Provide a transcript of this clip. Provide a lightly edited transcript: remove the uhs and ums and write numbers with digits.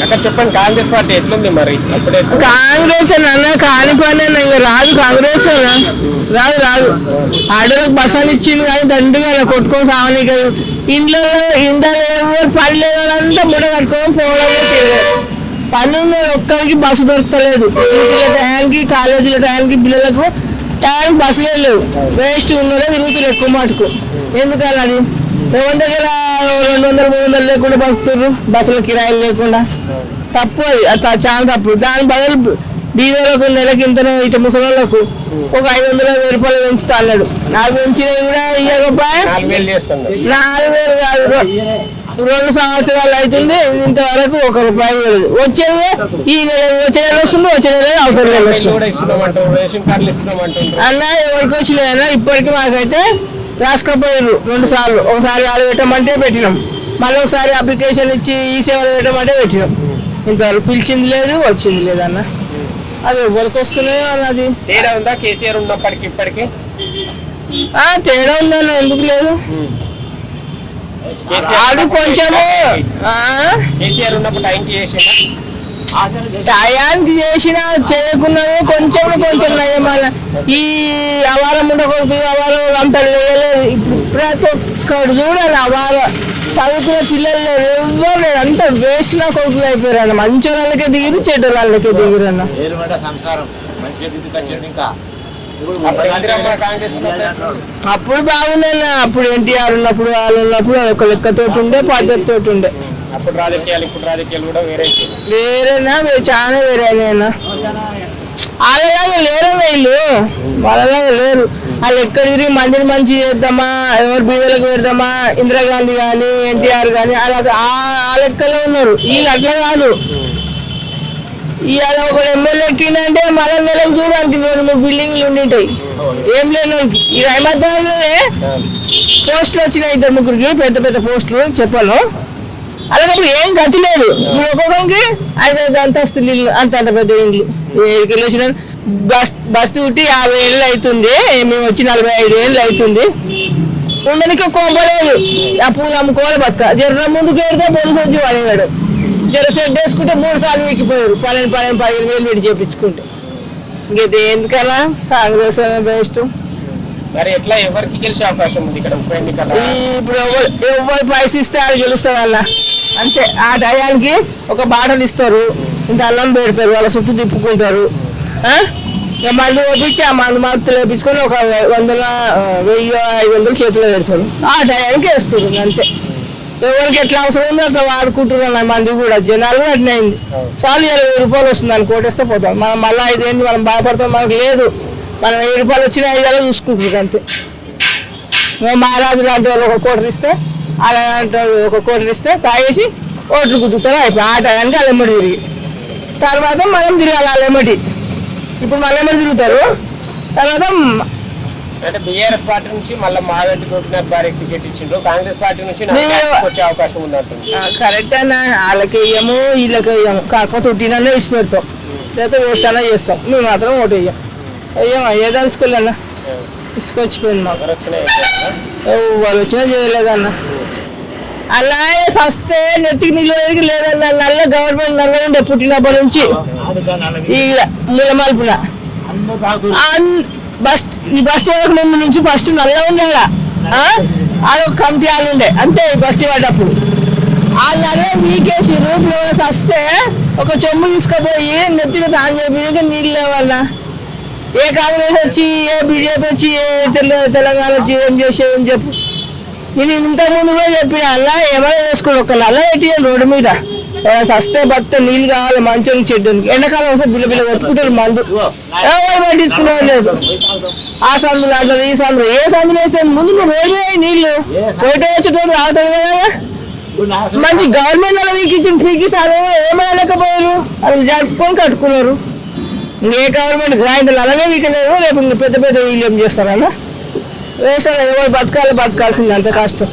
అక్కడ చెప్పండి, కాంగ్రెస్ పార్టీ ఎట్లుంది మరి? అప్పుడే కాంగ్రెస్ అన్న కాని పని అన్న ఇంకా రాదు కాంగ్రెస్ రాదు ఆడలకు బస్సాలు ఇచ్చింది కానీ దండుగా కొట్టుకొని సావని ఇంట్లో ఎవరు పని లేదు అంతా ముడ కట్టుకొని పోవడం పని ఒక్కరికి బస్సు దొరకలేదు. టైంకి కాలేజీల టైంకి పిల్లలకు టైం బస్సులే లేవు. వేస్ట్ ఉన్నదే తిరుగుతున్నారు ఎక్కువ మటుకు. ఎందుకని అది ఎవరి దగ్గర 200-300 లేకుండా బతుకుతున్నారు, బస్సుల కిరాయిలు లేకుండా. తప్పు అది చాలా తప్పు. దాని బదులు బీదోళ్ళకు నెలకి ఇంతనో ఇటు ముసలోళ్ళకు ఒక 500-1000 రూపాయలు పెంచుతా అన్నాడు. నాకు పెంచినవి కూడా ఇవ్వకపోయా 4,000 కాదు 2 సంవత్సరాలు అవుతుంది. ఇంతవరకు 1 రూపాయి వచ్చేది ఈ నెల వచ్చే నెల వస్తుంది, వచ్చే నెల అవసరం నెల వస్తుంది అన్న. ఎవరికి వచ్చినాయన్నా ఇప్పటికీ మాకైతే రాసుకోపోయారు 2 సార్లు. ఒకసారి ఆడ పెట్టమంటే పెట్టినాం, మళ్ళీ ఒకసారి అప్లికేషన్ ఇచ్చి ఈ సేవలు పెట్టమంటే పెట్టినాం. ఇంతవరకు పిలిచింది లేదు, వచ్చింది లేదన్న. అది ఎవరికి వస్తున్నాయో అన్నది తేడా ఉందా? కేసీఆర్ ఉన్నప్పటికి ఇప్పటికి తేడా ఉందన్న, ఎందుకు లేదు? ఆడు కొంచెము కేసీఆర్ ఉన్నప్పుడు టైంకి టయానికి చేసినా చేయకున్నాను కొంచెం నయమాల. ఈ అవారం ఉండకూడదు, అవారం అంత లేదు. ఇప్పుడు ప్రతి ఒక్కడు చూడాలి అవారం చదువుకునే పిల్లలు ఎవరు లేదు, అంత వేస్ట్ నా కొడుకులు అయిపోయారు అన్న. మంచి వాళ్ళకే దిగిరు, చెడ్డ వాళ్ళకే దిగిరు అన్న. అప్పుడు బాగుందన్న. అప్పుడు ఎన్టీఆర్ ఉన్నప్పుడు వాళ్ళు ఉన్నప్పుడు అదొక లెక్కతోటి ఉండే, పద్ధతితోటి ఉండే. అప్పుడు రాజకీయాలు ఇప్పుడు రాజకీయాలు కూడా వేరేనా చాలా వేరేనా. వాళ్ళలాగా లేరు వీళ్ళు, వాళ్ళలాగా లేరు. వాళ్ళు ఎక్కడ తిరిగి మందిని మంచి చేద్దామా, ఎవరు బీదలకు పెడదామా, ఇందిరాగాంధీ కానీ ఎన్టీఆర్ కానీ అలా ఆ లెక్కలో ఉన్నారు. వీళ్ళు అట్లా కాదు. ఇవాళ ఒక ఎమ్మెల్యే ఎక్కిందంటే మళ్ళీ నెలకు చూడడానికి 3 బిల్డింగ్లు ఉండింటాయి. ఏం లేనికి ఈ హైదరాబాద్లోనే పోస్టులు వచ్చినాయి 2-3 పెద్ద పెద్ద పోస్టులు చెప్పాను. అలాగప్పుడు ఏం గతి లేదు. ఇప్పుడు ఒక్కొక్కరికి 5 అంతస్తులు ఇల్లు, అంత పెద్ద ఇండ్లు. వెళ్ళొచ్చిన బస్తు ఉట్టి 50 ఏళ్ళు అవుతుంది, మేము వచ్చి 45 ఏళ్ళు అవుతుంది. ఉండడానికి కోపలేదు. ఆ పూలు అమ్ముకోవాలి బతక. జర్ర ముందుకు వెళ్తే పొలుసు వచ్చి పడేవాడు. జర సెట్ వేసుకుంటే 3 సార్లు ఎక్కిపోయారు. 15,000 పెట్టి చేపించుకుంటే. ఇంకైతే ఎందుకన్నా కాంగ్రెస్ బెస్ట్. మరి ఎట్లా ఎవరికి గెలిచే అవకాశం ఉంది ఇక్కడ ఉప ఎన్నికల? ఇప్పుడు ఎవరు పైసలు ఇస్తే అది గెలుస్తారు అన్న. అంటే ఆ టయానికి ఒక బాటలు ఇస్తారు, ఇంత అల్లం పెడతారు, వాళ్ళ చుట్టూ తిప్పుకుంటారు. ఇక మందు వేపించి ఆ మందులు వేపించుకొని ఒక 100-1000-500 చేతిలో పెడతారు. ఆ టయానికి వేస్తారు అంతే. ఎవరికి ఎట్లా అవసరం ఉందో అట్లా వాడుకుంటున్నారు మంది కూడా. జనాలు కూడా అట్నే అయింది. చాలు 20 రూపాయలు వస్తుంది అని కోటేస్తే పోతాం. మనం మళ్ళీ 5 ఏళ్ళు మనం బాధపడతాం. మనకు లేదు, మనం 1000 రూపాయలు వచ్చిన 5 ఏళ్ళు చూసుకుంటారు అంతే. మహారాజు లాంటి వాళ్ళు 1 కోటి ఇస్తే, అలాంటి 1 కోటి ఇస్తే తాగేసి ఓట్లు గుద్దుతారు. అయిపోయి ఆ టయానికి అల్లెమ్మడి తిరిగి తర్వాత మనం తిరగాలి అల్లెమ్మటి. ఇప్పుడు మళ్ళీ ఎమ్మడి తిరుగుతారు. తర్వాత అంటే బీఆర్ఎస్ పార్టీ నుంచి మళ్ళీ మాగంటి గోపీనాథ్ భార్య టికెట్ ఇచ్చిండ్రు, కాంగ్రెస్ పార్టీ నుంచి వచ్చే అవకాశం ఉన్నట్టుంది. కరెక్ట్ అన్న. వాళ్ళకి వేయము, వీళ్ళకి వేయము. కాకపోతే ఉట్టిననే ఇచ్చి పెడతాం, లేకపోతే వేస్ట్ అన్నా చేస్తాం. మేము మాత్రం ఓటు వేయమా ఏదైనా స్కూల్ అన్న ఇసుకొచ్చిపోయింది మాకు. వాళ్ళు వచ్చినా చేయలేదన్న. అలా సస్తే నెత్తికి నిలువకి లేదన్న. నల్ల గవర్నమెంట్ నల్ల ఉండే పుట్టినప్పటి నుంచి ఈ మూలమల్పున ఈ బస్సు వరకు ముందు నుంచి ఫస్ట్ నల్ల ఉండేలా అదొక కమిటీ వాళ్ళు ఉండే అంతే. ఈ బస్సు ఇవ్వటప్పుడు వాళ్ళు అదే మీకేసారు. ఇప్పుడు వస్తే ఒక చెంబు తీసుకుపోయి నెత్తిన తాను చెప్పి నీళ్ళు లేవన్నా. ఏ కాంగ్రెస్ వచ్చి, ఏ బీజేపీ వచ్చి, ఏ తెలంగాణ వచ్చి ఏం చేసేదని చెప్పు. నేను ఇంతకుముందు కూడా చెప్పిన అలా ఏమైనా వేసుకోండి. ఒక నల్ల పెట్టి రోడ్డు మీద సస్తే బత్తే నీళ్ళు కావాలి మంచం చెడ్డానికి. ఎండాకాలం వస్తే బిల్ల కొట్టుకుంటారు మందు. ఎవరు పట్టించుకునేవారు లేదు. ఆ సందులు అంటారు, ఈ సందులు. ఏ సందులు వేస్తే ముందు నువ్వు రోడ్డు మీద నీళ్ళు రోడ్డు వచ్చేటోడు రావుతాడు కదా. మంచి గవర్నమెంట్ అలా మీకు ఇచ్చిన ఫీకి సార్ ఏమైనా లేకపోయారు. అది జరుపుకొని కట్టుకున్నారు. ఏ గవర్నమెంట్ గాయంతలు అలాగే వీకలేరు. రేపు పెద్ద పెద్ద వీళ్ళు ఏం చేస్తారన్న. వేసాను ఎవరు బతకాల్సింది అంత కష్టం.